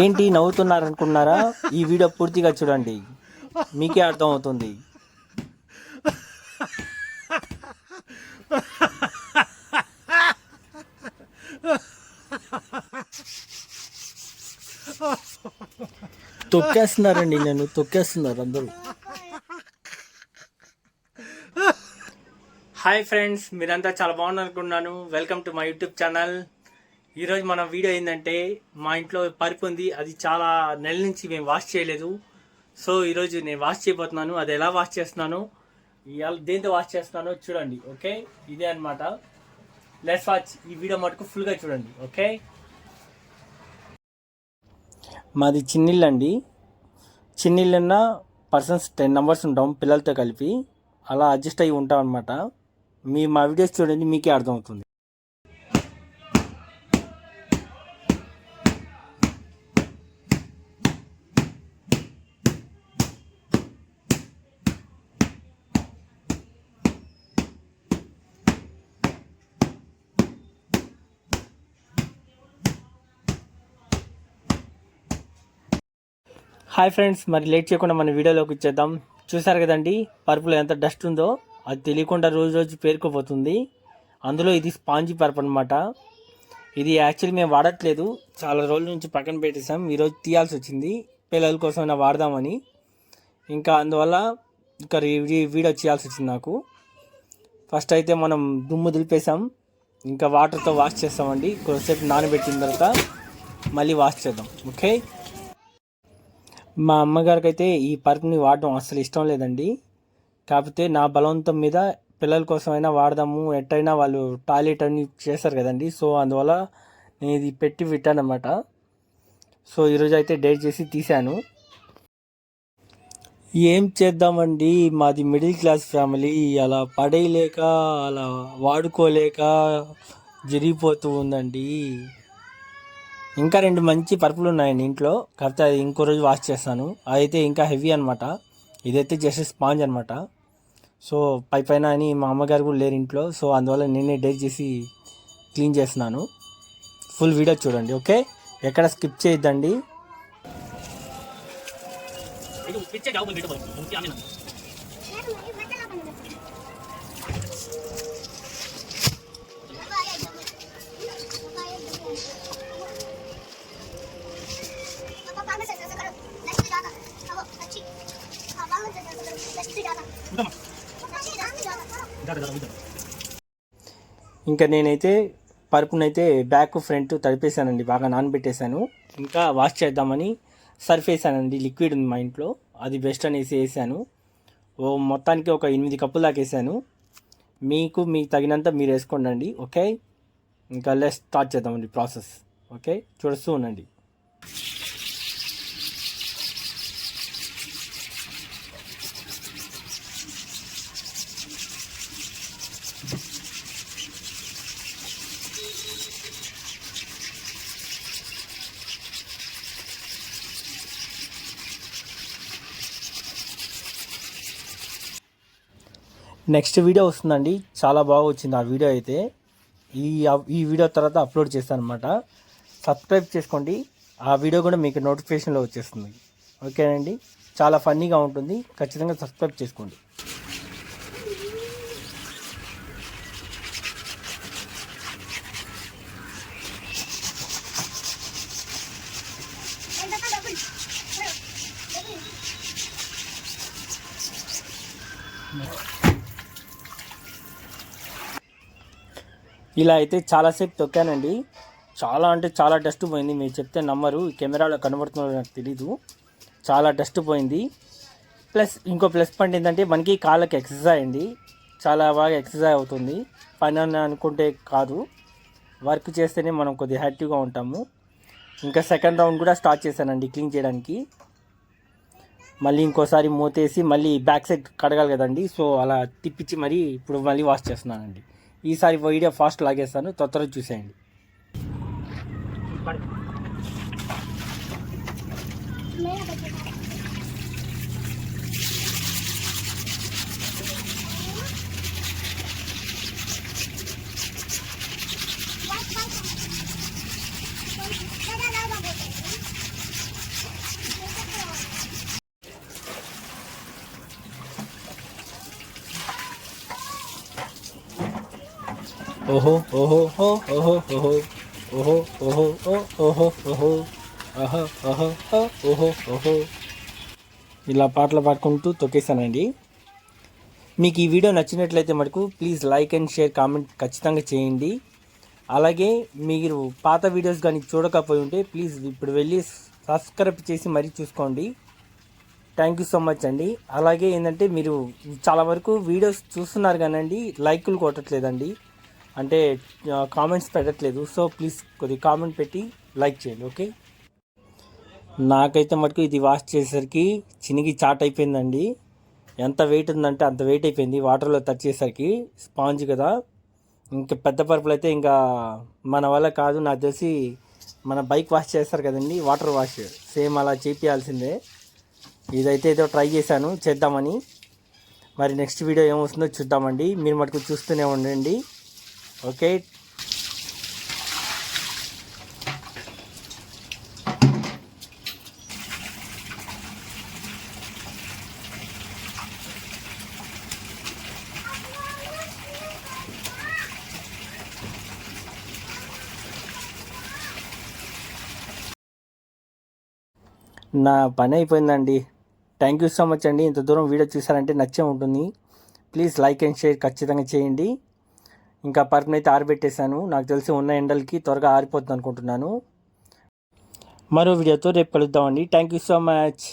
ఏంటి నవ్వుతున్నారనుకున్నారా? ఈ వీడియో పూర్తిగా చూడండి, మీకే అర్థం అవుతుంది. తొక్కేస్తున్నారండి, నన్ను తొక్కేస్తున్నారు అందరూ. హాయ్ ఫ్రెండ్స్, మీరంతా చాలా బాగున్నారు అనుకున్నాను. Welcome to my YouTube channel. ఈరోజు మన వీడియో ఏంటంటే, మా ఇంట్లో పరుపు ఉంది, అది చాలా నెలల నుంచి మేము వాష్ చేయలేదు. సో ఈరోజు నేను వాష్ చేయబోతున్నాను. అది ఎలా వాష్ చేస్తున్నాను, దేంతో వాష్ చేస్తున్నానో చూడండి. ఓకే, ఇదే అనమాట. Let's watch. ఈ వీడియో మటుకు ఫుల్గా చూడండి. ఓకే, మాది చిన్నిల్లు అండి. చిన్నిల్లున్న పర్సన్స్ 10 మెంబర్స్ ఉంటాం పిల్లలతో కలిపి. అలా అడ్జస్ట్ అయ్యి ఉంటాం అనమాట. మా వీడియోస్ చూడండి, మీకే అర్థమవుతుంది. హాయ్ ఫ్రెండ్స్, మరి లేట్ చేయకుండా మన వీడియోలోకి వచ్చేద్దాం. చూసారు కదండి, పరుపులో ఎంత డస్ట్ ఉందో. అది తెలియకుండా రోజు రోజు పేరుకుపోతుంది. అందులో ఇది స్పాంజీ పరుపు అనమాట. ఇది యాక్చువల్లీ మేము వాడట్లేదు, చాలా రోజుల నుంచి పక్కన పెట్టేసాం. ఈరోజు తీయాల్సి వచ్చింది, పిల్లల కోసం వాడదామని. ఇంకా అందువల్ల ఇంకా వీడియో చేయాల్సి వచ్చింది నాకు. ఫస్ట్ అయితే మనం దుమ్ము దులిపేసాం, ఇంకా వాటర్తో వాష్ చేస్తామండి. కొద్దిసేపు నానబెట్టిన తర్వాత మళ్ళీ వాష్ చేద్దాం. ఓకే, మా అమ్మగారికి అయితే ఈ పరుపుని వాడడం అస్సలు ఇష్టం లేదండి. కాకపోతే నా బలవంతం మీద పిల్లల కోసమైనా వాడదాము, ఎట్టయినా వాళ్ళు టాయిలెట్ అని చేస్తారు కదండి. సో అందువల్ల నేను ఇది పెట్టి పెట్టానమాట. సో ఈరోజు అయితే డేట్ చేసి తీశాను. ఏం చేద్దామండి, మాది మిడిల్ క్లాస్ ఫ్యామిలీ. అలా పడేయలేక, అలా వాడుకోలేక జరిగిపోతూ ఉందండి. ఇంకా 2 మంచి పరుపులు ఉన్నాయండి ఇంట్లో. కాకపోతే అది ఇంకో రోజు వాష్ చేస్తాను. అదైతే ఇంకా హెవీ అనమాట. ఇదైతే జస్ట్ స్పాంజ్ అనమాట. సో పైన అని మా అమ్మగారు కూడా లేరు ఇంట్లో. సో అందువల్ల నేనే డేట్ చేసి క్లీన్ చేస్తున్నాను. ఫుల్ వీడియో చూడండి. ఓకే, ఎక్కడ స్కిప్ చేయొద్దండి. ఇంకా నేనైతే పరుపునైతే బ్యాక్ ఫ్రంట్ తడిపేశానండి, బాగా నానబెట్టేశాను. ఇంకా వాష్ చేద్దామని సర్ఫ్ వేసానండి. లిక్విడ్ ఉంది మా ఇంట్లో, అది బెస్ట్ అనేసి వేసాను. మొత్తానికి ఒక 8 కప్పులు దాకా వేసాను. మీకు తగినంత మీరు వేసుకోండి. ఓకే, ఇంకా లెట్స్ స్టార్ట్ చేద్దామండి ప్రాసెస్. ఓకే, చూస్తూ ఉండండి. నెక్స్ట్ వీడియో వస్తుందండి, చాలా బాగా వచ్చింది ఆ వీడియో అయితే. ఈ వీడియో తర్వాత అప్లోడ్ చేస్తాను అనమాట. సబ్స్క్రైబ్ చేసుకోండి, ఆ వీడియో కూడా మీకు నోటిఫికేషన్లో వచ్చేస్తుంది. ఓకేనండి, చాలా ఫన్నీగా ఉంటుంది, ఖచ్చితంగా సబ్స్క్రైబ్ చేసుకోండి. ఇలా అయితే చాలాసేపు తొక్కానండి. చాలా అంటే చాలా డస్ట్ పోయింది. మీరు చెప్తే నమ్మరు, కెమెరాలో కనబడుతుందో నాకు తెలీదు. చాలా డస్ట్ పోయింది. ఇంకో ప్లస్ పాయింట్ ఏంటంటే, మనకి కాళ్ళకి ఎక్సర్సైజ్ అండి, చాలా బాగా ఎక్సర్సైజ్ అవుతుంది. పని అని అనుకుంటే కాదు, వర్క్ చేస్తేనే మనం కొద్దిగా యాక్టివ్గా ఉంటాము. ఇంకా సెకండ్ రౌండ్ కూడా స్టార్ట్ చేశానండి క్లీన్ చేయడానికి. మళ్ళీ ఇంకోసారి మూతేసి మళ్ళీ బ్యాక్ సైడ్ కడగాలి కదండి. సో అలా తిప్పించి మరీ ఇప్పుడు మళ్ళీ వాష్ చేస్తున్నానండి. ఈసారి వీడియో ఫాస్ట్ లాగేస్తాను, త్వరగా చూసేయండి. ఓహో ఓహో ఓహో ఓహో ఓహో ఓహో ఓహో ఓహో ఓహో ఓహో ఓహో ఓహో ఓహో ఇలా పాటలు పాడుకుంటూ తొక్కేసానండి. మీకు ఈ వీడియో నచ్చినట్లయితే మటుకు please like and share comment ఖచ్చితంగా చేయండి. అలాగే మీరు పాత వీడియోస్ కానీ చూడకపోయి ఉంటే ప్లీజ్ ఇప్పుడు వెళ్ళి సబ్స్క్రైబ్ చేసి మరీ చూసుకోండి. థ్యాంక్ యూ సో మచ్ అండి. అలాగే ఏంటంటే మీరు చాలా వరకు వీడియోస్ చూస్తున్నారు కానండి లైకులు కొట్టట్లేదండి, అంటే కామెంట్స్ పెట్టట్లేదు. సో ప్లీజ్ కొద్దిగా కామెంట్ పెట్టి లైక్ చేయండి. ఓకే, నాకైతే మటుకు ఇది వాష్ చేసేసరికి చినిగి చాట్ అయిపోయిందండి. ఎంత వెయిట్ ఉందంటే అంత వెయిట్ అయిపోయింది వాటర్లో టచ్ చేసేసరికి. స్పాంజ్ కదా, ఇంకా పెద్ద పరుపులు అయితే ఇంకా మన వల్ల కాదు. నాకు తెలిసి మన బైక్ వాష్ చేస్తారు కదండి వాటర్ వాష్, సేమ్ అలా చేపియాల్సిందే. ఇదైతే ఏదో ట్రై చేశాను చేద్దామని. మరి నెక్స్ట్ వీడియో ఏమొస్తుందో చూద్దామండి. మీరు మటుకు చూస్తూనే ఉండండి. ఓకే, నా పని అయిపోయిందండి. థ్యాంక్ యూ సో మచ్ అండి. ఇంత దూరం వీడియో చూసారంటే నచ్చే ఉంటుంది. ప్లీజ్ లైక్ అండ్ షేర్ ఖచ్చితంగా చేయండి. ఇంకా పరుపునైతే ఆరబెట్టేశాను. నాకు తెలిసి ఉన్న ఎండలకి త్వరగా ఆరిపోతుంది అనుకుంటున్నాను. మరో వీడియోతో రేపు కలుద్దామండి. Thank you so much.